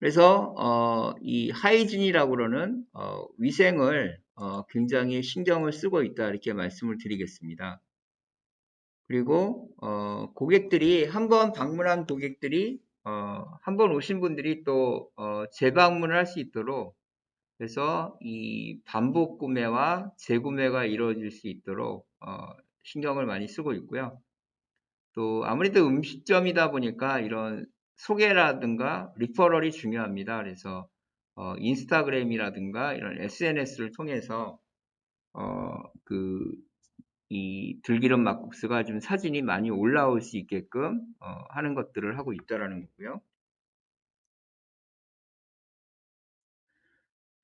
그래서 이 하이진이라고 그러는 위생을 굉장히 신경을 쓰고 있다 이렇게 말씀을 드리겠습니다. 그리고 고객들이 한번 방문한 고객들이 한번 오신 분들이 또 재방문을 할 수 있도록 그래서 이 반복 구매와 재구매가 이루어질 수 있도록 신경을 많이 쓰고 있고요. 또 아무래도 음식점이다 보니까 이런 소개라든가 리퍼럴이 중요합니다. 그래서 인스타그램이라든가 이런 SNS를 통해서 그 이 들기름 막국수가 좀 사진이 많이 올라올 수 있게끔 하는 것들을 하고 있다라는 거고요.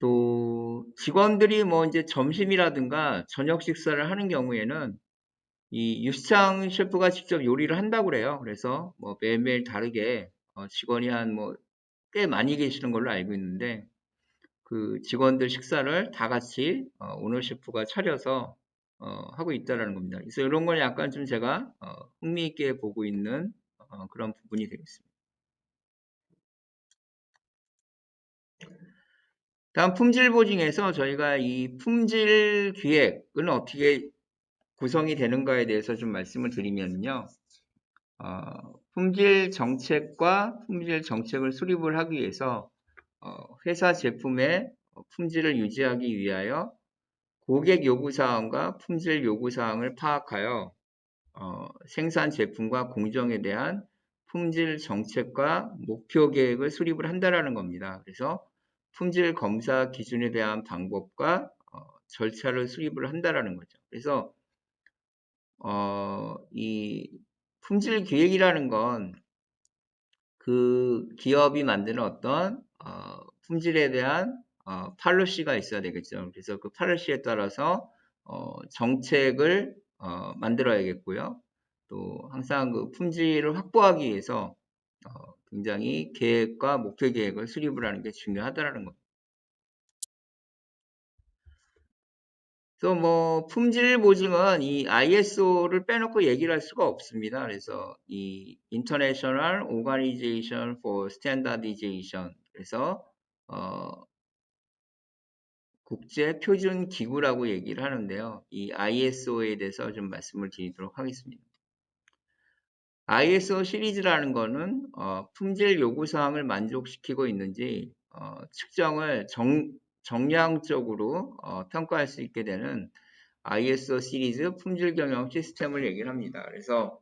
또 직원들이 뭐 이제 점심이라든가 저녁 식사를 하는 경우에는 이 유시창 셰프가 직접 요리를 한다고 그래요. 그래서 뭐 매일매일 다르게 직원이 한 뭐 꽤 많이 계시는 걸로 알고 있는데 그 직원들 식사를 다 같이 오너 셰프가 차려서 하고 있다라는 겁니다. 그래서 이런 걸 약간 좀 제가 흥미있게 보고 있는 그런 부분이 되겠습니다. 다음 품질 보증에서 저희가 이 품질 기획은 어떻게 구성이 되는가에 대해서 좀 말씀을 드리면요. 품질 정책과 품질 정책을 수립을 하기 위해서 회사 제품의 품질을 유지하기 위하여 고객 요구사항과 품질 요구사항을 파악하여 생산 제품과 공정에 대한 품질 정책과 목표 계획을 수립을 한다라는 겁니다. 그래서 품질 검사 기준에 대한 방법과 절차를 수립을 한다라는 거죠. 그래서 이 품질 기획이라는 건 그 기업이 만드는 어떤 품질에 대한 팔로시가 있어야 되겠죠. 그래서 그 팔로시에 따라서 정책을 만들어야겠고요. 또 항상 그 품질을 확보하기 위해서 굉장히 계획과 목표 계획을 수립을 하는 게 중요하다라는 겁니다. 그래서 뭐 품질 보증은 이 ISO를 빼놓고 얘기를 할 수가 없습니다. 그래서 이 International Organization for Standardization 그래서 국제 표준 기구라고 얘기를 하는데요. 이 ISO에 대해서 좀 말씀을 드리도록 하겠습니다. ISO 시리즈라는 거는 품질 요구 사항을 만족시키고 있는지 측정을 정량적으로 평가할 수 있게 되는 ISO 시리즈 품질 경영 시스템을 얘기를 합니다. 그래서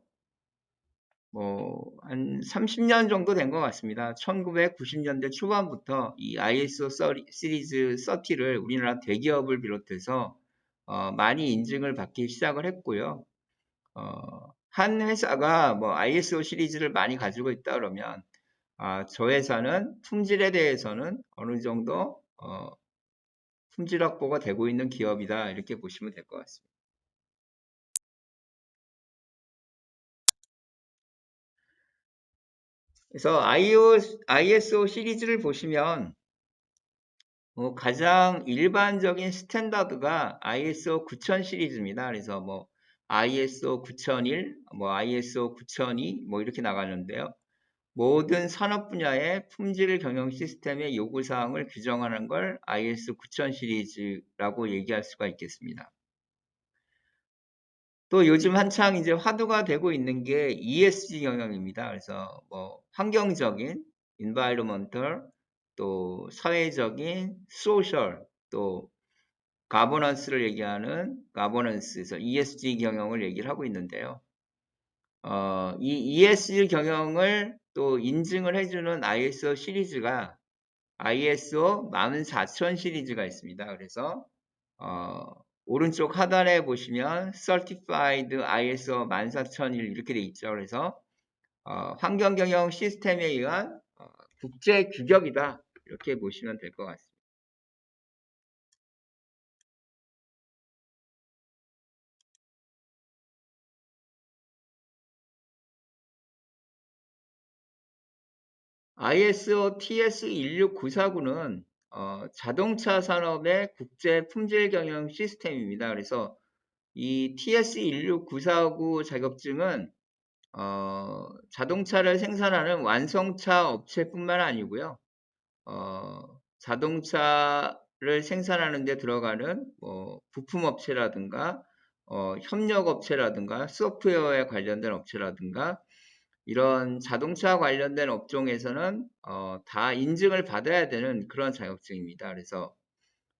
뭐 한 30년 정도 된 것 같습니다. 1990년대 초반부터 이 ISO 시리즈 30를 우리나라 대기업을 비롯해서 많이 인증을 받기 시작을 했고요. 한 회사가 뭐 ISO 시리즈를 많이 가지고 있다 그러면 저 회사는 품질에 대해서는 어느 정도 품질 확보가 되고 있는 기업이다 이렇게 보시면 될 것 같습니다. 그래서 ISO 시리즈를 보시면 가장 일반적인 스탠다드가 ISO 9000 시리즈입니다. 그래서 뭐 ISO 9001, 뭐 ISO 9002 뭐 이렇게 나가는데요. 모든 산업 분야의 품질 경영 시스템의 요구 사항을 규정하는 걸 ISO 9000 시리즈라고 얘기할 수가 있겠습니다. 또 요즘 한창 이제 화두가 되고 있는 게 ESG 경영입니다. 그래서 뭐 환경적인 environmental 또 사회적인 social 또 가버넌스를 얘기하는 가버넌스에서 ESG 경영을 얘기를 하고 있는데요. 이 ESG 경영을 또 인증을 해주는 ISO 시리즈가 ISO 14000 시리즈가 있습니다. 그래서 오른쪽 하단에 보시면 Certified ISO 14001 이렇게 돼 있죠. 그래서 환경경영 시스템에 의한 국제 규격이다 이렇게 보시면 될 것 같습니다. ISO TS16949는 자동차 산업의 국제 품질 경영 시스템입니다. 그래서 이 TS16949 자격증은 자동차를 생산하는 완성차 업체뿐만 아니고요. 자동차를 생산하는 데 들어가는 부품 업체라든가 협력 업체라든가 소프트웨어에 관련된 업체라든가 이런 자동차 관련된 업종에서는 다 인증을 받아야 되는 그런 자격증입니다. 그래서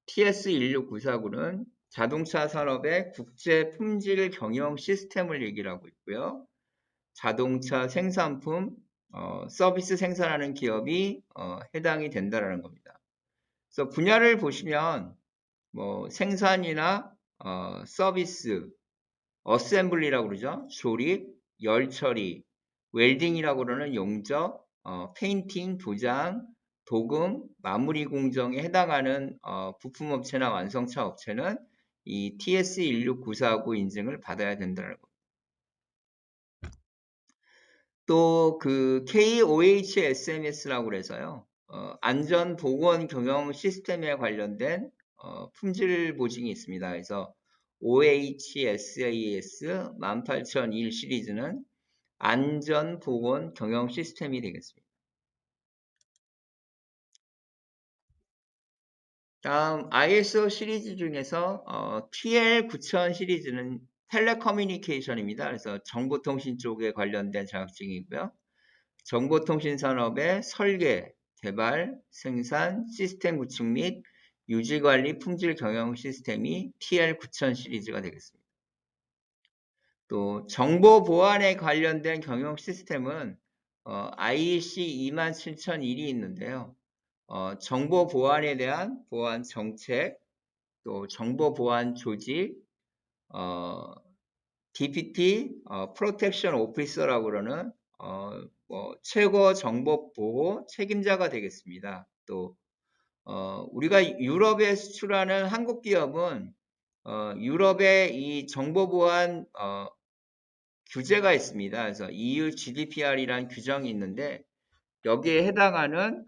TS16949는 자동차 산업의 국제 품질 경영 시스템을 얘기를 하고 있고요. 자동차 생산품, 서비스 생산하는 기업이 해당이 된다라는 겁니다. 그래서 분야를 보시면 생산이나 서비스, 어셈블리라고 그러죠. 조립, 열처리, 웰딩이라고 그러는 용접, 페인팅, 도장, 도금, 마무리 공정에 해당하는 부품 업체나 완성차 업체는 이 TS16949 인증을 받아야 된다는 겁니다. 또 그 KOHSMS라고 그래서요. 안전보건 경영 시스템에 관련된 품질 보증이 있습니다. 그래서 OHSAS 18001 시리즈는 안전보건 경영 시스템이 되겠습니다. 다음 ISO 시리즈 중에서 TL9000 시리즈는 텔레커뮤니케이션입니다. 그래서 정보통신 쪽에 관련된 자격증이고요. 정보통신 산업의 설계, 개발, 생산, 시스템 구축 및 유지관리 품질 경영 시스템이 TL9000 시리즈가 되겠습니다. 또 정보 보안에 관련된 경영 시스템은 IEC 27001이 있는데요. 정보 보안에 대한 보안 정책, 또 정보 보안 조직, DPT, 프로텍션 오피서라고 그러는 최고 정보 보호 책임자가 되겠습니다. 또 우리가 유럽에 수출하는 한국 기업은 유럽의 이 정보 보안 규제가 있습니다. 그래서 EU GDPR이란 규정이 있는데 여기에 해당하는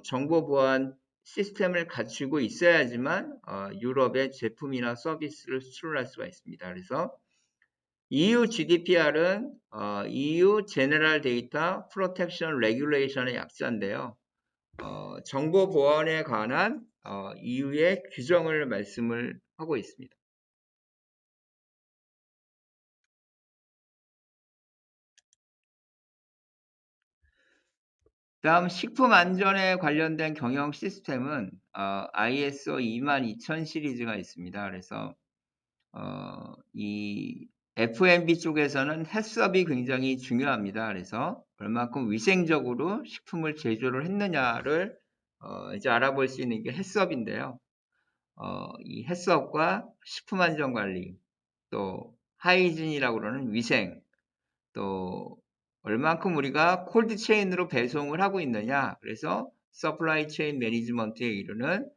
정보 보안 시스템을 갖추고 있어야지만 유럽의 제품이나 서비스를 수출할 수가 있습니다. 그래서 EU GDPR은 EU General Data Protection Regulation의 약자인데요. 정보 보안에 관한 EU의 규정을 말씀을 하고 있습니다. 다음 식품 안전에 관련된 경영 시스템은 ISO 22000 시리즈가 있습니다. 그래서 이 F&B 쪽에서는 해썹이 굉장히 중요합니다. 그래서 얼마큼 위생적으로 식품을 제조를 했느냐를 이제 알아볼 수 있는 게 해썹인데요. 이 해썹과 식품 안전 관리, 또 하이진이라고 그러는 위생, 또 얼만큼 우리가 콜드 체인으로 배송을 하고 있느냐. 그래서 서플라이 체인 매니지먼트에 이르는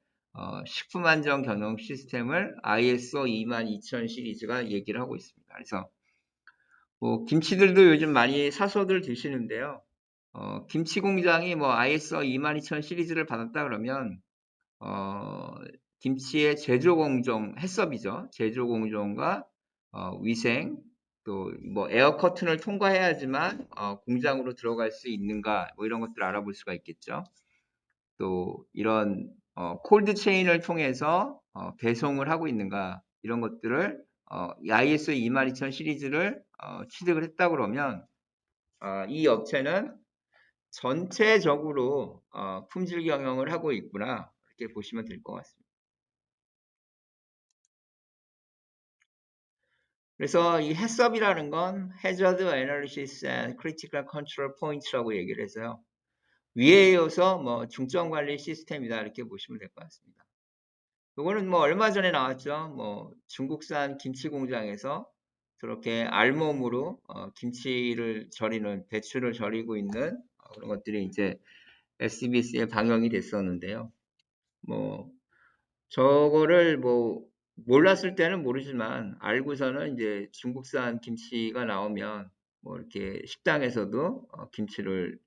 식품 안전 경영 시스템을 ISO 22000 시리즈가 얘기를 하고 있습니다. 그래서 김치들도 요즘 많이 사서들 드시는데요. 김치 공장이 ISO 22000 시리즈를 받았다 그러면 김치의 제조 공정, 해썹이죠. 제조 공정과 위생, 또 에어 커튼을 통과해야지만 공장으로 들어갈 수 있는가 이런 것들을 알아볼 수가 있겠죠. 또 이런 콜드 체인을 통해서 배송을 하고 있는가 이런 것들을 ISO 22000 시리즈를 취득을 했다 그러면 이 업체는 전체적으로 품질 경영을 하고 있구나 이렇게 보시면 될 것 같습니다. 그래서 이 해썹이라는 건 Hazard Analysis and Critical Control Points라고 얘기를 해서요. 위에 이어서 중점 관리 시스템이다 이렇게 보시면 될 것 같습니다. 이거는 얼마 전에 나왔죠. 중국산 김치 공장에서 저렇게 알몸으로 김치를 절이는 배추를 절이고 있는 그런 것들이 이제 SBS에 방영이 됐었는데요. 저거를 몰랐을 때는 모르지만 알고서는 이제 중국산 김치가 나오면 이렇게 식당에서도 김치를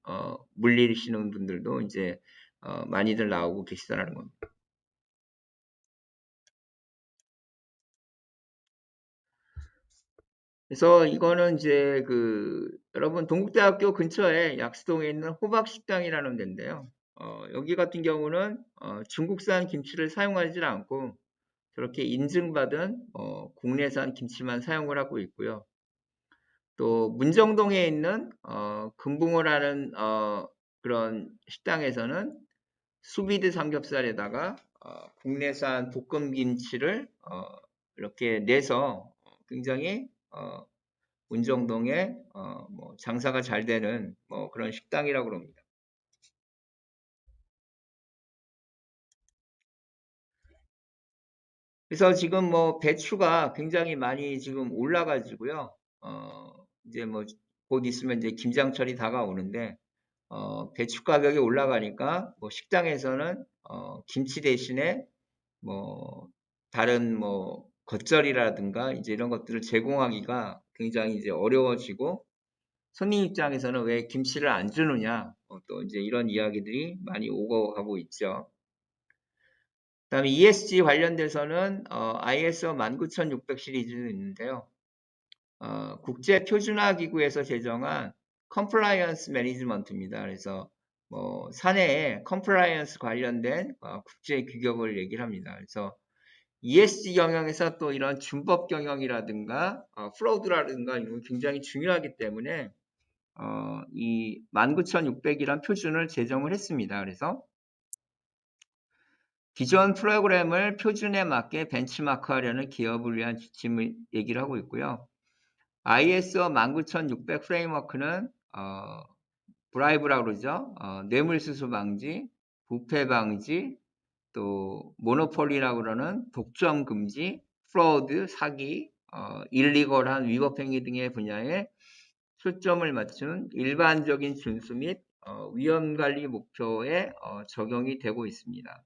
물리시는 분들도 이제 많이들 나오고 계시다는 겁니다. 그래서 이거는 이제 여러분 동국대학교 근처에 약수동에 있는 호박식당이라는 데인데요. 여기 같은 경우는 중국산 김치를 사용하지 않고 저렇게 인증받은 국내산 김치만 사용을 하고 있고요. 또 문정동에 있는 금붕어라는 그런 식당에서는 수비드 삼겹살에다가 국내산 볶음 김치를 이렇게 내서 굉장히 문정동에 뭐 장사가 잘 되는 뭐 그런 식당이라고 합니다. 그래서 지금 뭐 배추가 굉장히 많이 지금 올라가지고요. 이제 뭐 곧 있으면 이제 김장철이 다가오는데 배추 가격이 올라가니까 뭐 식당에서는 김치 대신에 뭐 다른 뭐 겉절이라든가 이제 이런 것들을 제공하기가 굉장히 이제 어려워지고 손님 입장에서는 왜 김치를 안 주느냐 또 이제 이런 이야기들이 많이 오고 가고 있죠. 그다음에 ESG 관련돼서는 ISO 19600 시리즈도 있는데요. 국제 표준화 기구에서 제정한 컴플라이언스 매니지먼트입니다. 그래서 뭐 사내에 컴플라이언스 관련된 국제 규격을 얘기를 합니다. 그래서 ESG 경영에서 또 이런 준법 경영이라든가 프로드라든가 이런 거 굉장히 중요하기 때문에 이 19600이란 표준을 제정을 했습니다. 그래서 기존 프로그램을 표준에 맞게 벤치마크하려는 기업을 위한 지침을 얘기를 하고 있고요. ISO 19600 프레임워크는 브라이브라고 그러죠. 뇌물수수 방지, 부패 방지, 또 모노폴리라고 그러는 독점 금지, 프로드, 사기, 일리걸한 위법 행위 등의 분야에 초점을 맞춘 일반적인 준수 및 위험 관리 목표에 적용이 되고 있습니다.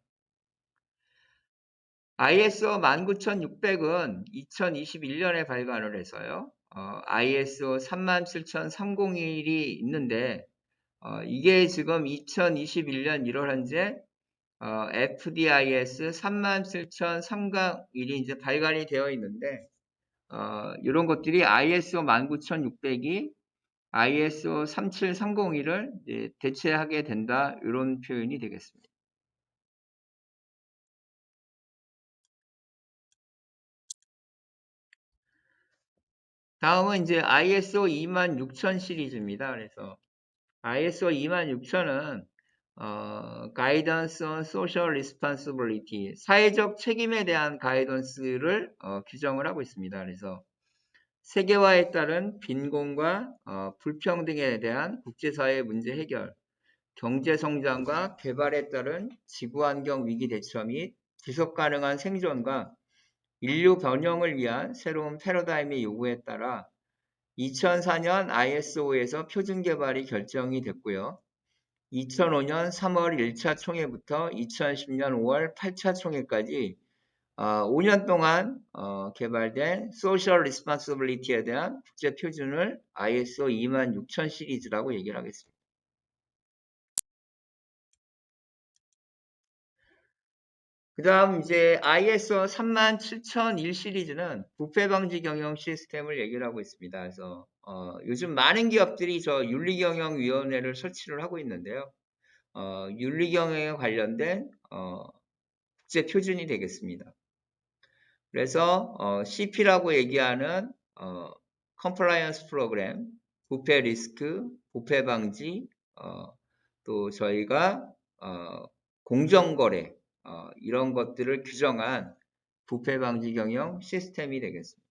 ISO 19600은 2021년에 발간을 해서요. ISO 37301이 있는데 이게 지금 2021년 1월 현재 FDIS 37003-1이 이제 발간이 되어 있는데 이런 것들이 ISO 19600이 ISO 37301을 대체하게 된다 이런 표현이 되겠습니다. 다음은 이제 ISO 26000 시리즈입니다. 그래서 ISO 26000은 Guidance on Social Responsibility, 사회적 책임에 대한 가이던스를 규정을 하고 있습니다. 그래서 세계화에 따른 빈곤과 불평등에 대한 국제사회 문제 해결, 경제성장과 개발에 따른 지구환경 위기 대처 및 지속가능한 생존과 인류 번영을 위한 새로운 패러다임의 요구에 따라 2004년 ISO에서 표준 개발이 결정이 됐고요. 2005년 3월 1차 총회부터 2010년 5월 8차 총회까지 5년 동안 개발된 소셜 리스폰시빌리티에 대한 국제 표준을 ISO 26000 시리즈라고 얘기를 하겠습니다. 그 다음 이제 ISO 37001 시리즈는 부패 방지 경영 시스템을 얘기를 하고 있습니다. 그래서 요즘 많은 기업들이 저 윤리경영위원회를 설치를 하고 있는데요. 윤리경영에 관련된 국제 표준이 되겠습니다. 그래서 CP라고 얘기하는 컴플라이언스 프로그램, 부패 리스크, 부패 방지, 또 저희가 공정거래 이런 것들을 규정한 부패 방지 경영 시스템이 되겠습니다.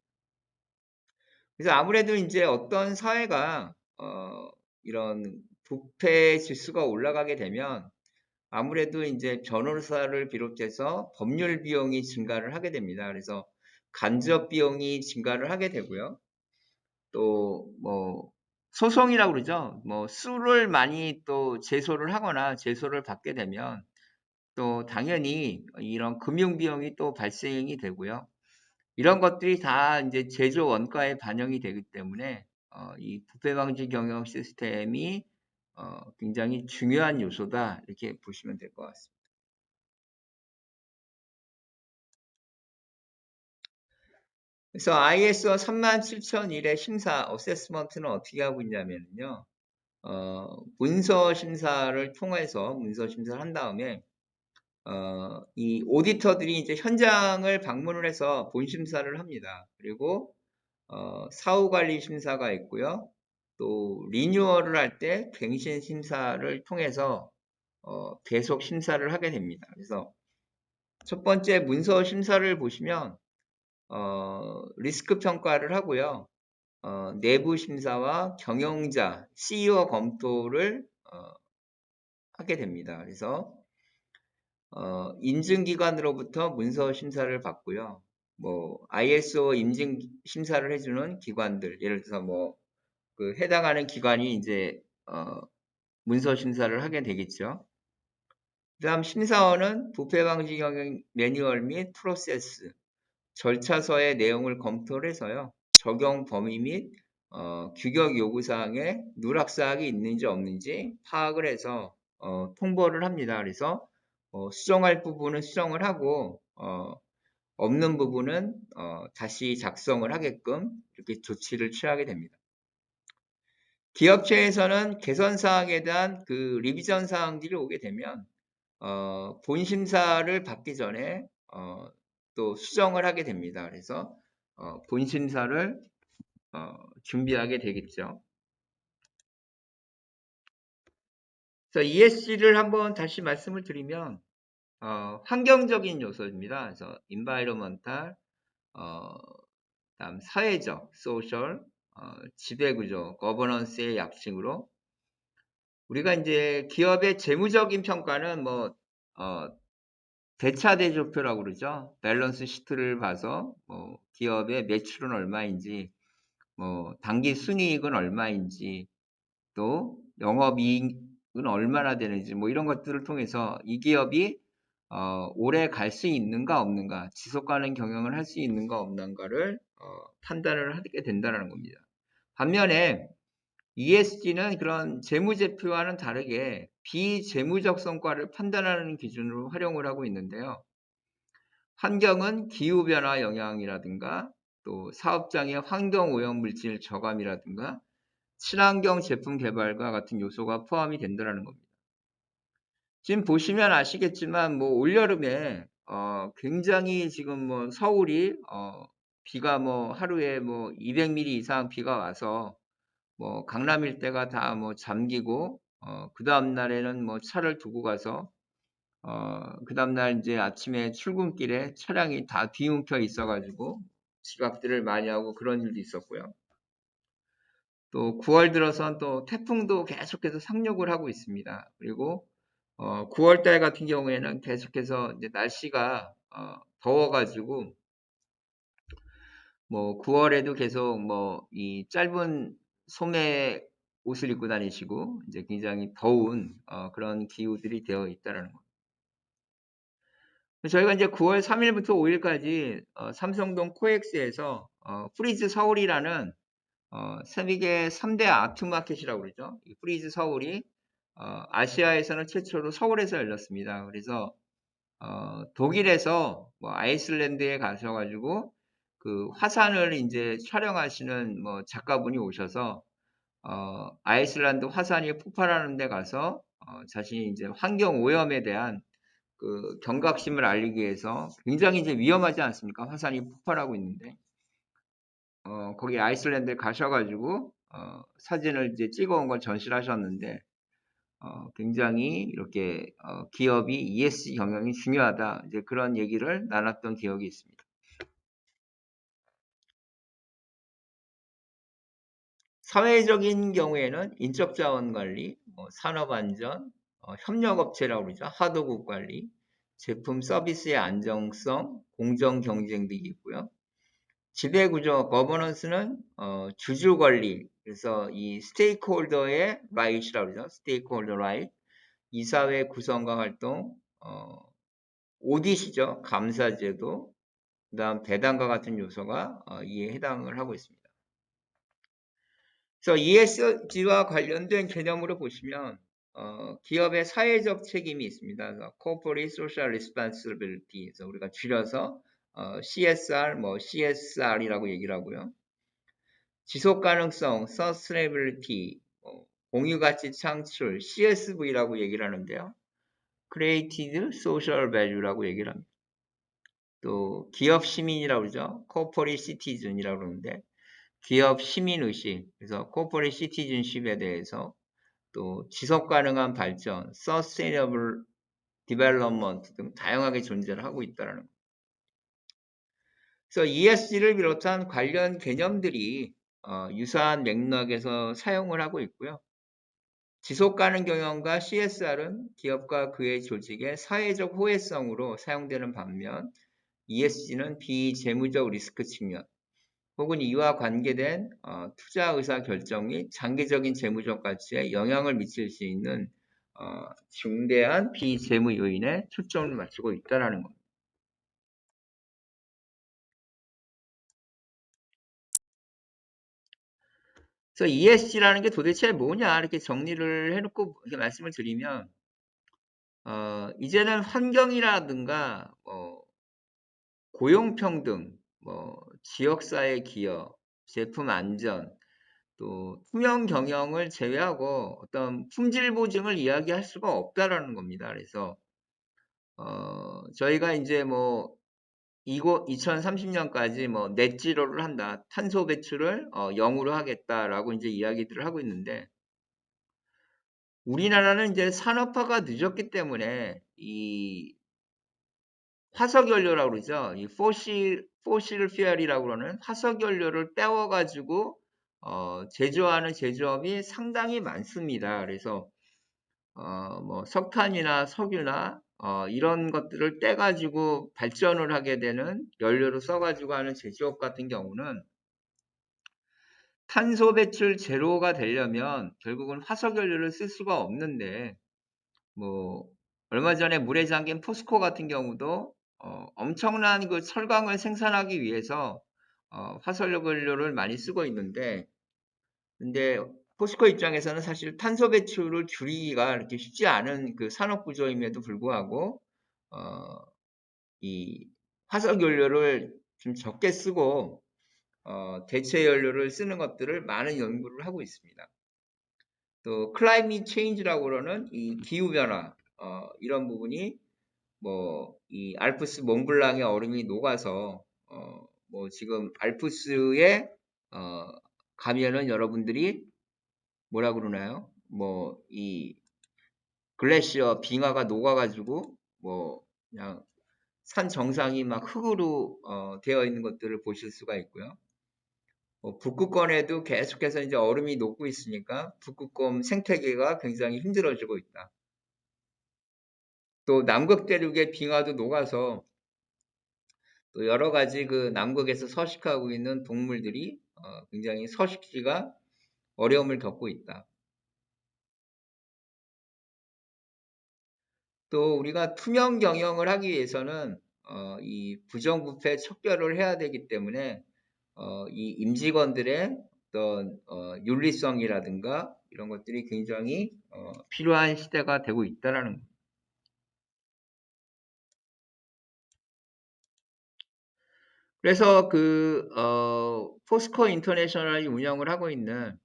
그래서 아무래도 이제 어떤 사회가 이런 부패 지수가 올라가게 되면 아무래도 이제 변호사를 비롯해서 법률 비용이 증가를 하게 됩니다. 그래서 간접 비용이 증가를 하게 되고요. 또 뭐 소송이라고 그러죠. 뭐 수를 많이 또 제소를 하거나 제소를 받게 되면 또 당연히 이런 금융 비용이 또 발생이 되고요. 이런 것들이 다 이제 제조 원가에 반영이 되기 때문에 이 부패 방지 경영 시스템이 굉장히 중요한 요소다 이렇게 보시면 될 것 같습니다. 그래서 ISO 37001의 심사 어세스먼트는 어떻게 하고 있냐면요. 문서 심사를 통해서 문서 심사를 한 다음에 이 오디터들이 이제 현장을 방문을 해서 본 심사를 합니다. 그리고 사후관리 심사가 있고요. 또 리뉴얼을 할 때 갱신 심사를 통해서 계속 심사를 하게 됩니다. 그래서 첫 번째 문서 심사를 보시면 리스크 평가를 하고요. 내부 심사와 경영자, CEO 검토를 하게 됩니다. 그래서 인증기관으로부터 문서 심사를 받고요. 뭐 ISO 인증 심사를 해주는 기관들, 예를 들어서 뭐 그 해당하는 기관이 이제 문서 심사를 하게 되겠죠. 그다음 심사원은 부패 방지 경영 매뉴얼 및 프로세스, 절차서의 내용을 검토를 해서요. 적용 범위 및 규격 요구사항에 누락사항이 있는지 없는지 파악을 해서 통보를 합니다. 그래서 수정할 부분은 수정을 하고 없는 부분은 다시 작성을 하게끔 이렇게 조치를 취하게 됩니다. 기업체에서는 개선 사항에 대한 그 리비전 사항들이 오게 되면 본 심사를 받기 전에 또 수정을 하게 됩니다. 그래서 본 심사를 준비하게 되겠죠. 그래서 ESG를 한번 다시 말씀을 드리면 환경적인 요소입니다. 그래서 environmental, 다음 사회적, social, 지배구조, 거버넌스의 약칭으로 우리가 이제 기업의 재무적인 평가는 뭐 대차대조표라고 그러죠. 밸런스 시트를 봐서 뭐 기업의 매출은 얼마인지, 뭐 당기 순이익은 얼마인지, 또 영업이익은 얼마나 되는지 뭐 이런 것들을 통해서 이 기업이 오래 갈 수 있는가 없는가, 지속 가능 경영을 할 수 있는가 없는가를 판단을 하게 된다는 겁니다. 반면에 ESG는 그런 재무제표와는 다르게 비재무적 성과를 판단하는 기준으로 활용을 하고 있는데요. 환경은 기후변화 영향이라든가 또 사업장의 환경오염물질 저감이라든가 친환경 제품 개발과 같은 요소가 포함이 된다는 겁니다. 지금 보시면 아시겠지만 뭐 올여름에 굉장히 지금 뭐 서울이 비가 뭐 하루에 뭐 200mm 이상 비가 와서 뭐 강남 일대가 다 뭐 잠기고 그 다음 날에는 뭐 차를 두고 가서 그 다음 날 이제 아침에 출근길에 차량이 다 뒤엉켜 있어 가지고 지각들을 많이 하고 그런 일도 있었고요. 또 9월 들어선 또 태풍도 계속해서 상륙을 하고 있습니다. 그리고 9월 달 같은 경우에는 계속해서 이제 날씨가 더워가지고 뭐 9월에도 계속 뭐 이 짧은 소매 옷을 입고 다니시고 이제 굉장히 더운 그런 기후들이 되어 있다라는 거. 저희가 이제 9월 3일부터 5일까지 삼성동 코엑스에서 프리즈 서울이라는 세계 3대 아트마켓이라고 그러죠. 이 프리즈 서울이 아시아에서는 최초로 서울에서 열렸습니다. 그래서 독일에서 뭐 아이슬란드에 가셔가지고 그 화산을 이제 촬영하시는 뭐 작가분이 오셔서 아이슬란드 화산이 폭발하는 데 가서 자신이 이제 환경 오염에 대한 그 경각심을 알리기 위해서 굉장히 이제 위험하지 않습니까? 화산이 폭발하고 있는데 거기 아이슬란드에 가셔가지고 사진을 이제 찍어온 걸 전시를 하셨는데 굉장히 이렇게 기업이 ESG 경영이 중요하다 이제 그런 얘기를 나눴던 기억이 있습니다. 사회적인 경우에는 인적자원관리, 산업안전, 협력업체라고 그러죠. 하도급 관리, 제품 서비스의 안정성, 공정경쟁 등이 있고요. 지배구조, 거버넌스는 주주관리, 그래서 이 스테이크홀더의 라이트라고 그러죠. 스테이크홀더 라이트, 이사회 구성과 활동, 오디시죠. 감사제도, 그 다음 배당과 같은 요소가 이에 해당을 하고 있습니다. 그래서 ESG와 관련된 개념으로 보시면 기업의 사회적 책임이 있습니다. 그래서 Corporate Social Responsibility, 그래서 우리가 줄여서 CSR, 뭐 CSR이라고 얘기를 하고요. 지속 가능성, Sustainability, 공유가치 창출, CSV라고 얘기를 하는데요. Created Social Value라고 얘기를 합니다. 또 기업 시민이라고 그러죠. Corporate Citizen이라고 그러는데 기업 시민의식, 그래서 Corporate Citizenship에 대해서 또 지속가능한 발전, Sustainable Development 등 다양하게 존재를 하고 있다는 거. 그래서 ESG를 비롯한 관련 개념들이 유사한 맥락에서 사용을 하고 있고요. 지속가능 경영과 CSR은 기업과 그의 조직의 사회적 호혜성으로 사용되는 반면 ESG는 비재무적 리스크 측면 혹은 이와 관계된 투자 의사 결정 및 장기적인 재무적 가치에 영향을 미칠 수 있는 중대한 비재무 요인에 초점을 맞추고 있다는 겁니다. 그래서 ESG라는 게 도대체 뭐냐 이렇게 정리를 해놓고 이렇게 말씀을 드리면 이제는 환경이라든가 고용평등, 지역사회 기여, 제품 안전, 또 투명 경영을 제외하고 어떤 품질 보증을 이야기할 수가 없다라는 겁니다. 그래서 저희가 이제 2030년까지 넷지로를 한다, 탄소 배출을 0으로 하겠다라고 이제 이야기들을 하고 있는데 우리나라는 이제 산업화가 늦었기 때문에 이 화석 연료라고 그러죠. 이 포실 퓨얼이라고 그러는 화석 연료를 떼어 가지고 제조하는 제조업이 상당히 많습니다. 그래서 석탄이나 석유나 이런 것들을 떼 가지고 발전을 하게 되는 연료로 써 가지고 하는 제조업 같은 경우는 탄소 배출 제로가 되려면 결국은 화석 연료를 쓸 수가 없는데 얼마 전에 물에 잠긴 포스코 같은 경우도 엄청난 그 철강을 생산하기 위해서 화석 연료를 많이 쓰고 있는데 근데 포스코 입장에서는 사실 탄소 배출을 줄이기가 이렇게 쉽지 않은 그 산업 구조임에도 불구하고 이 화석 연료를 좀 적게 쓰고 대체 연료를 쓰는 것들을 많은 연구를 하고 있습니다. 또 클라이밋 체인지라고 그러는 이 기후 변화 이런 부분이 이 알프스 몽블랑의 얼음이 녹아서 지금 알프스에 가면은 여러분들이 뭐라 그러나요? 이 글래시어 빙하가 녹아가지고 그냥 산 정상이 막 흙으로 되어 있는 것들을 보실 수가 있고요. 북극권에도 계속해서 이제 얼음이 녹고 있으니까 북극권 생태계가 굉장히 힘들어지고 있다. 또 남극 대륙의 빙하도 녹아서 또 여러 가지 그 남극에서 서식하고 있는 동물들이 굉장히 서식지가 어려움을 겪고 있다. 또 우리가 투명 경영을 하기 위해서는 이 부정부패 척결을 해야 되기 때문에 이 임직원들의 어떤 윤리성이라든가 이런 것들이 굉장히 필요한 시대가 되고 있다라는 겁니다. 그래서 포스코 인터내셔널이 운영을 하고 있는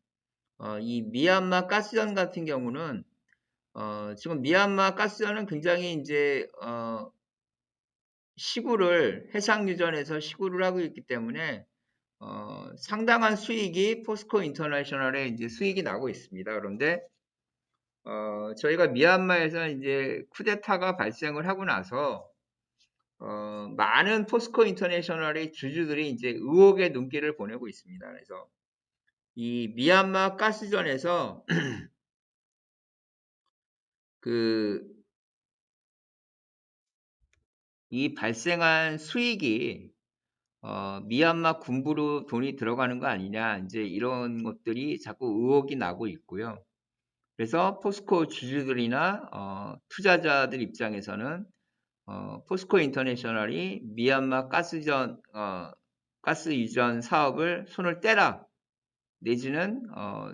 이 미얀마 가스전 같은 경우는 지금 미얀마 가스전은 굉장히 이제 시구를 해상유전에서 시구를 하고 있기 때문에 상당한 수익이 포스코 인터내셔널에 이제 수익이 나고 있습니다. 그런데 저희가 미얀마에서 이제 쿠데타가 발생을 하고 나서 많은 포스코 인터내셔널의 주주들이 이제 의혹의 눈길을 보내고 있습니다. 그래서 이 미얀마 가스전에서 이 발생한 수익이 미얀마 군부로 돈이 들어가는 거 아니냐 이제 이런 것들이 자꾸 의혹이 나고 있고요. 그래서 포스코 주주들이나 투자자들 입장에서는 포스코 인터내셔널이 미얀마 가스 유전 사업을 손을 떼라 내지는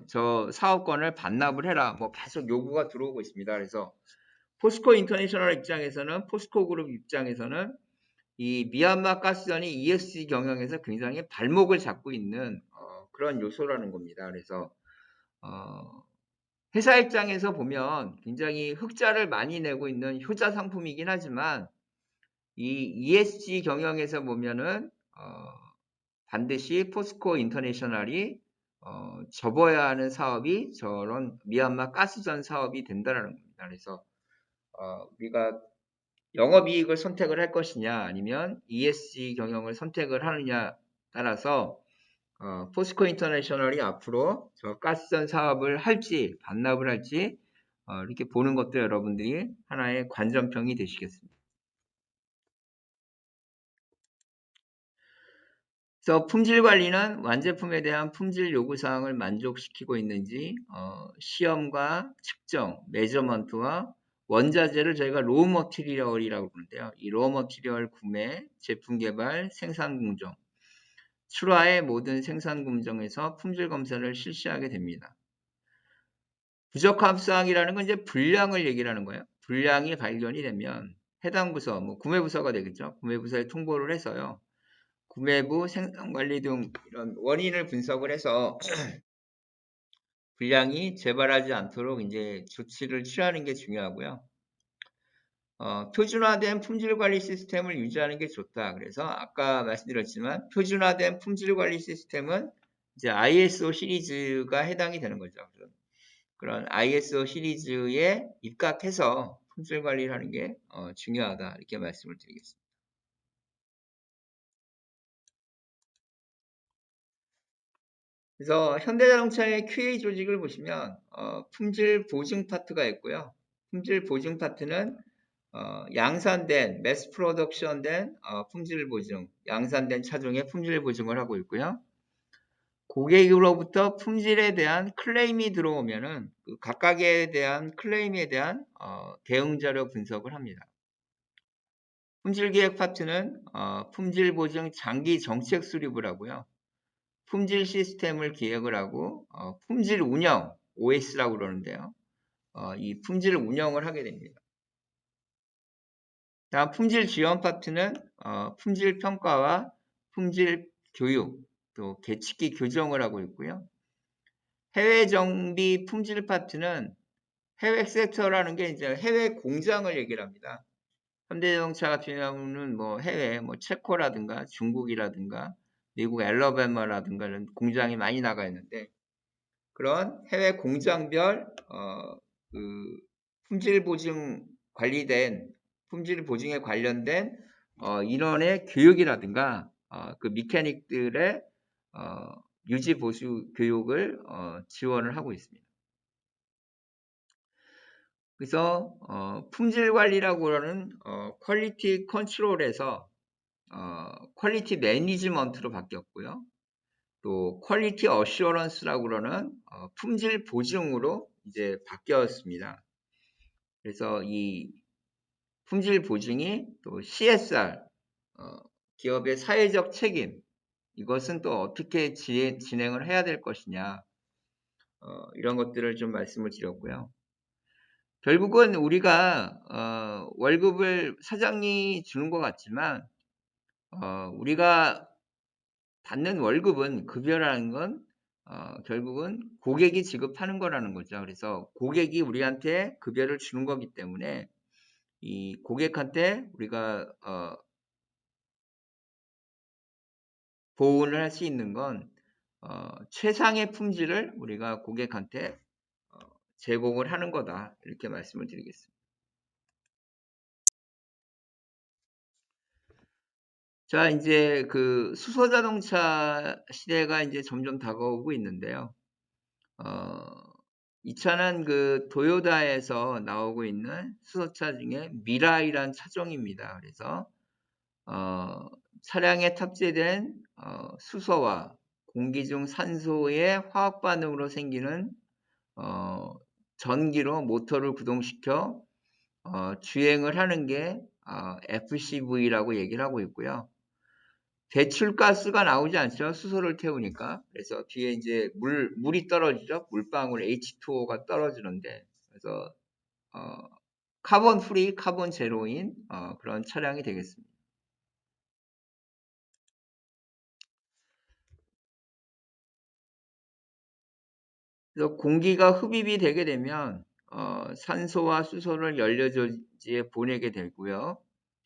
저 사업권을 반납을 해라 계속 요구가 들어오고 있습니다. 그래서 포스코 인터내셔널 입장에서는 포스코 그룹 입장에서는 이 미얀마 가스전이 ESG 경영에서 굉장히 발목을 잡고 있는 그런 요소라는 겁니다. 그래서 회사 입장에서 보면 굉장히 흑자를 많이 내고 있는 효자 상품이긴 하지만 이 ESG 경영에서 보면은 반드시 포스코 인터내셔널이 접어야 하는 사업이 저런 미얀마 가스전 사업이 된다라는 겁니다. 그래서 우리가 영업이익을 선택을 할 것이냐 아니면 ESG 경영을 선택을 하느냐 따라서 포스코 인터내셔널이 앞으로 저 가스전 사업을 할지 반납을 할지 이렇게 보는 것도 여러분들이 하나의 관전평이 되시겠습니다. 그래서 품질 관리는 완제품에 대한 품질 요구사항을 만족시키고 있는지 시험과 측정, 메저먼트와 원자재를 저희가 로우 머티리얼이라고 부르는데요. 이 로우 머티리얼 구매, 제품 개발, 생산 공정, 출하의 모든 생산 공정에서 품질 검사를 실시하게 됩니다. 부적합사항이라는 건 이제 불량을 얘기를 하는 거예요. 불량이 발견이 되면 해당 부서, 뭐 구매부서가 되겠죠. 구매부서에 통보를 해서요. 구매부, 생산관리 등 이런 원인을 분석을 해서 불량이 재발하지 않도록 이제 조치를 취하는 게 중요하고요. 표준화된 품질관리 시스템을 유지하는 게 좋다. 그래서 아까 말씀드렸지만 표준화된 품질관리 시스템은 이제 ISO 시리즈가 해당이 되는 거죠. 그런 ISO 시리즈에 입각해서 품질 관리를 하는 게 중요하다. 이렇게 말씀을 드리겠습니다. 그래서 현대자동차의 QA 조직을 보시면 품질 보증 파트가 있고요. 품질 보증 파트는 양산된 매스 프로덕션된 품질 보증, 양산된 차종의 품질 보증을 하고 있고요. 고객으로부터 품질에 대한 클레임이 들어오면은 그 각각에 대한 클레임에 대한 대응 자료 분석을 합니다. 품질 기획 파트는 품질 보증 장기 정책 수립을 하고요. 품질 시스템을 기획을 하고 품질 운영 OS라고 그러는데요. 이 품질 운영을 하게 됩니다. 다음 품질 지원 파트는 품질 평가와 품질 교육 또 계측기 교정을 하고 있고요. 해외 정비 품질 파트는 해외 섹터라는 게 이제 해외 공장을 얘기를 합니다. 현대자동차 같은 경우는 뭐 해외, 뭐 체코라든가 중국이라든가 미국 엘러베마라든가 이런 공장이 많이 나가 있는데 그런 해외 공장별 그 품질 보증 관리된 품질 보증에 관련된 인원의 교육이라든가 그 미케닉들의 유지 보수 교육을 지원을 하고 있습니다. 그래서 품질 관리라고 하는 퀄리티 컨트롤에서 퀄리티 매니지먼트로 바뀌었고요. 또 퀄리티 어슈어런스라고 그러는 품질 보증으로 이제 바뀌었습니다. 그래서 이 품질 보증이 또 CSR 기업의 사회적 책임 이것은 또 어떻게 진행을 해야 될 것이냐 이런 것들을 좀 말씀을 드렸고요. 결국은 우리가 월급을 사장이 주는 것 같지만 우리가 받는 월급은 급여라는 건 결국은 고객이 지급하는 거라는 거죠. 그래서 고객이 우리한테 급여를 주는 거기 때문에 이 고객한테 우리가 보호를 할 수 있는 건 최상의 품질을 우리가 고객한테 제공을 하는 거다. 이렇게 말씀을 드리겠습니다. 자, 이제 그 수소 자동차 시대가 이제 점점 다가오고 있는데요. 이 차는 그 도요다에서 나오고 있는 수소차 중에 미라이란 차종입니다. 그래서 차량에 탑재된 수소와 공기 중 산소의 화학 반응으로 생기는 전기로 모터를 구동시켜 주행을 하는 게 FCV라고 얘기를 하고 있고요. 배출가스가 나오지 않죠. 수소를 태우니까. 그래서 뒤에 이제 물이 떨어지죠. 물방울 H2O가 떨어지는데 그래서 카본 프리, 카본 제로인 그런 차량이 되겠습니다. 그래서 공기가 흡입이 되게 되면 산소와 수소를 연료조지에 보내게 되고요.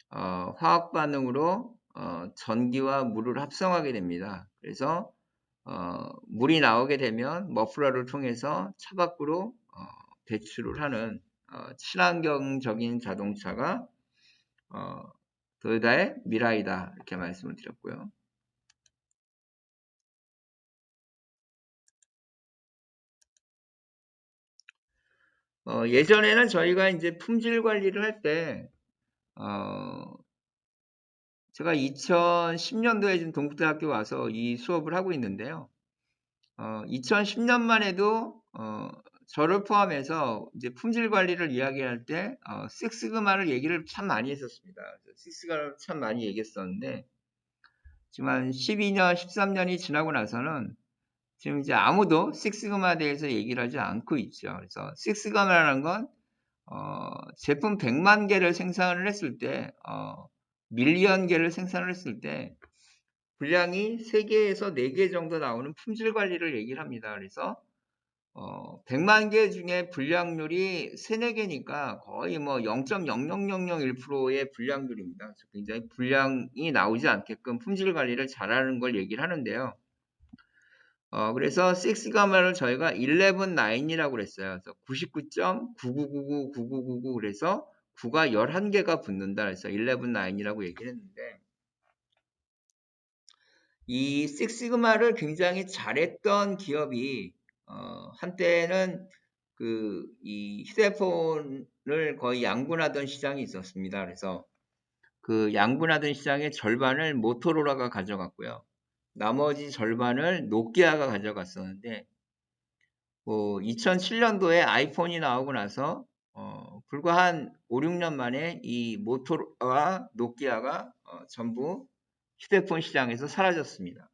화학 반응으로 전기와 물을 합성하게 됩니다. 그래서 물이 나오게 되면 머플러를 통해서 차 밖으로 배출을 하는 친환경적인 자동차가 토요타의 미라이다 이렇게 말씀을 드렸고요. 예전에는 저희가 이제 품질 관리를 할 때 제가 2010년도에 지금 동국대학교 와서 이 수업을 하고 있는데요. 2010년만 해도 저를 포함해서 이제 품질 관리를 이야기할 때 식스그마를 얘기를 참 많이 했었습니다. 식스그마를 참 많이 얘기했었는데 지금 한 12년, 13년이 지나고 나서는 지금 이제 아무도 식스그마에 대해서 얘기를 하지 않고 있죠. 그래서 식스그마라는 건 제품 100만 개를 생산을 했을 때 밀리언 개를 생산을 했을 때 분량이 3개에서 4개 정도 나오는 품질 관리를 얘기를 합니다. 그래서 100만 개 중에 분량률이 3, 4개니까 거의 뭐 0.0001%의 분량률입니다. 그래서 굉장히 분량이 나오지 않게끔 품질 관리를 잘하는 걸 얘기를 하는데요. 그래서 6가마를 저희가 11.9이라고 그랬어요. 그래서 99.99999999 그래서 9가 11개가 붙는다. 그래서 11.9이라고 얘기를 했는데 이 식시그마를 굉장히 잘했던 기업이 한때는 이 휴대폰을 거의 양분하던 시장이 있었습니다. 그래서 그 양분하던 시장의 절반을 모토로라가 가져갔고요. 나머지 절반을 노키아가 가져갔었는데 2007년도에 아이폰이 나오고 나서 불과 한 5, 6년 만에 이 모토로라와 노키아가 전부 휴대폰 시장에서 사라졌습니다.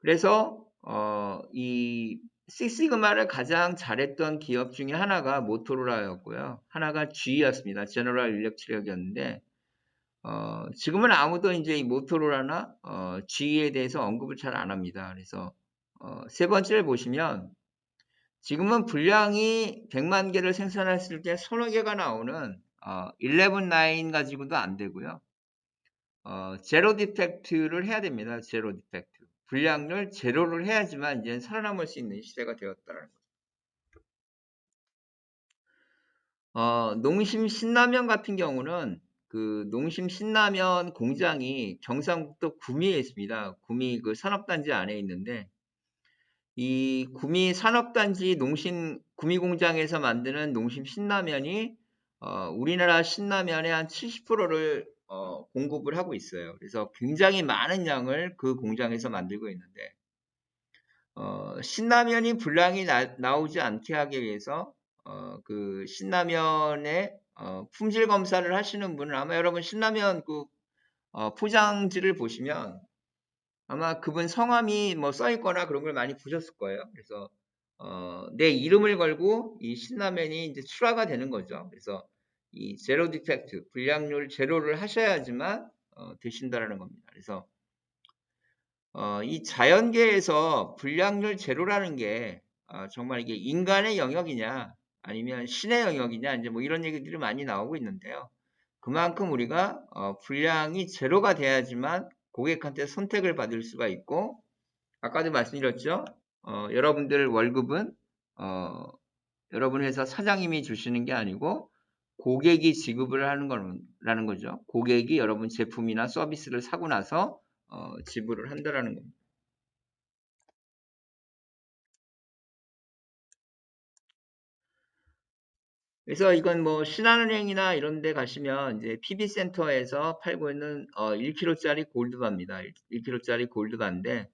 그래서 이 식시그마를 가장 잘했던 기업 중에 하나가 모토로라였고요. 하나가 G였습니다. 제너럴 일렉트릭이었는데 지금은 아무도 이제 이 모토로라나 G에 대해서 언급을 잘 안 합니다. 그래서 세 번째를 보시면 지금은 분량이 100만 개를 생산했을 때 서너 개가 나오는 11.9 가지고도 안 되고요. 제로 디펙트를 해야 됩니다. 제로 디펙트. 분량을 제로를 해야지만 이제 살아남을 수 있는 시대가 되었다는 거죠. 농심 신라면 같은 경우는 그 농심 신라면 공장이 경상북도 구미에 있습니다. 구미 그 산업단지 안에 있는데 이 구미 산업단지 농심 구미 공장에서 만드는 농심 신라면이 우리나라 신라면의 한 70%를 공급을 하고 있어요. 그래서 굉장히 많은 양을 그 공장에서 만들고 있는데 신라면이 분량이 나오지 않게 하기 위해서 그 신라면의 품질 검사를 하시는 분은 아마 여러분 신라면 그 포장지를 보시면 아마 그분 성함이 뭐 써 있거나 그런 걸 많이 보셨을 거예요. 그래서 내 이름을 걸고 이 신라면이 이제 출하가 되는 거죠. 그래서 이 제로 디펙트 불량률 제로를 하셔야지만 되신다라는 겁니다. 그래서 이 자연계에서 불량률 제로라는 게 정말 이게 인간의 영역이냐 아니면 신의 영역이냐 이제 뭐 이런 얘기들이 많이 나오고 있는데요. 그만큼 우리가 분량이 제로가 돼야지만 고객한테 선택을 받을 수가 있고 아까도 말씀드렸죠. 여러분들 월급은 여러분 회사 사장님이 주시는 게 아니고 고객이 지급을 하는 거라는 거죠. 고객이 여러분 제품이나 서비스를 사고 나서 지불을 한다라는 겁니다. 그래서 이건 뭐 신한은행이나 이런 데 가시면 이제 PB센터에서 팔고 있는 1kg짜리 골드바입니다. 1kg짜리 골드바인데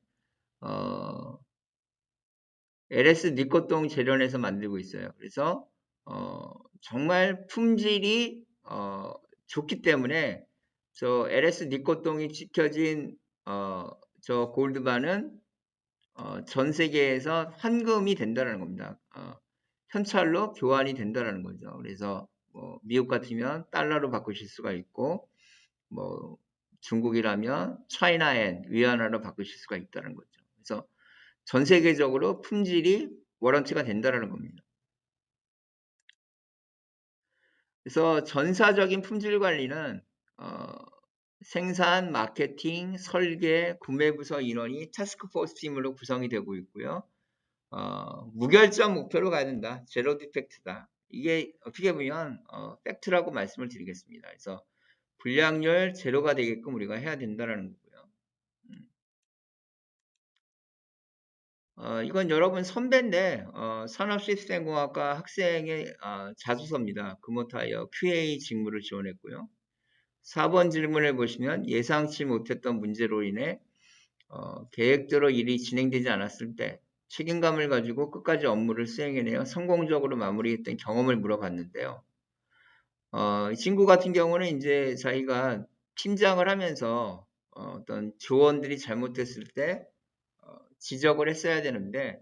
LS 니코동 재련에서 만들고 있어요. 그래서 정말 품질이 좋기 때문에 저 LS 니코동이 지켜진 저 골드바는 전 세계에서 환금이 된다는 겁니다. 현찰로 교환이 된다는 거죠. 그래서 뭐 미국 같으면 달러로 바꾸실 수가 있고 뭐 중국이라면 차이나엔 위안화로 바꾸실 수가 있다는 거죠. 그래서 전 세계적으로 품질이 워런티가 된다라는 겁니다. 그래서 전사적인 품질 관리는 생산, 마케팅, 설계, 구매 부서 인원이 타스크포스 팀으로 구성이 되고 있고요. 무결점 목표로 가야 된다. 제로 디펙트다. 이게 어떻게 보면 팩트라고 말씀을 드리겠습니다. 그래서 불량률 제로가 되게끔 우리가 해야 된다라는 거고요. 이건 여러분 선배인데 산업시스템공학과 학생의 자주서입니다. 금호타이어 QA 직무를 지원했고요. 4번 질문을 보시면 예상치 못했던 문제로 인해 계획대로 일이 진행되지 않았을 때 책임감을 가지고 끝까지 업무를 수행해내어 성공적으로 마무리했던 경험을 물어봤는데요. 이 친구 같은 경우는 이제 자기가 팀장을 하면서 어떤 조원들이 잘못했을 때 지적을 했어야 되는데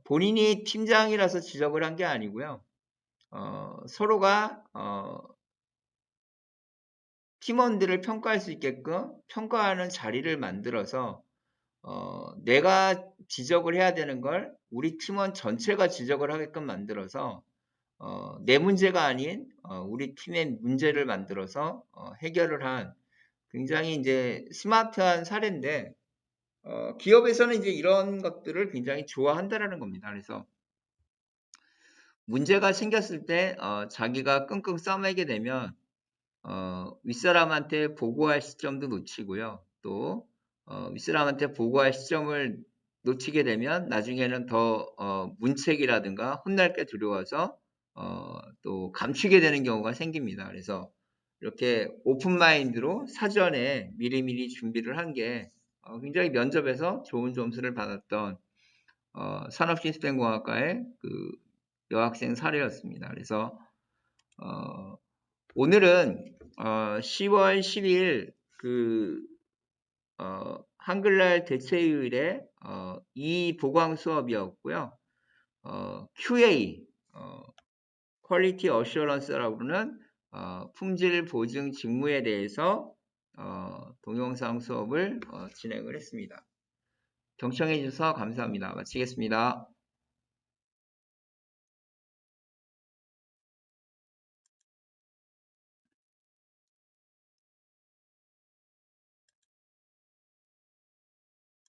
본인이 팀장이라서 지적을 한 게 아니고요. 서로가 팀원들을 평가할 수 있게끔 평가하는 자리를 만들어서 내가 지적을 해야 되는 걸 우리 팀원 전체가 지적을 하게끔 만들어서 내 문제가 아닌 우리 팀의 문제를 만들어서 해결을 한 굉장히 이제 스마트한 사례인데 기업에서는 이제 이런 것들을 굉장히 좋아한다라는 겁니다. 그래서 문제가 생겼을 때 자기가 끙끙 싸매게 되면 윗사람한테 보고할 시점도 놓치고요. 또 윗사람한테 보고할 시점을 놓치게 되면 나중에는 더 문책이라든가 혼날 게 두려워서 또 감추게 되는 경우가 생깁니다. 그래서 이렇게 오픈 마인드로 사전에 미리미리 준비를 한 게 굉장히 면접에서 좋은 점수를 받았던 산업시스템공학과의 그 여학생 사례였습니다. 그래서 오늘은 10월 10일 그 한글날 대체휴일에 이 보강 수업이었고요. QA 퀄리티 어슈어런스라고 부르는 품질 보증 직무에 대해서 동영상 수업을 진행을 했습니다. 경청해 주셔서 감사합니다. 마치겠습니다.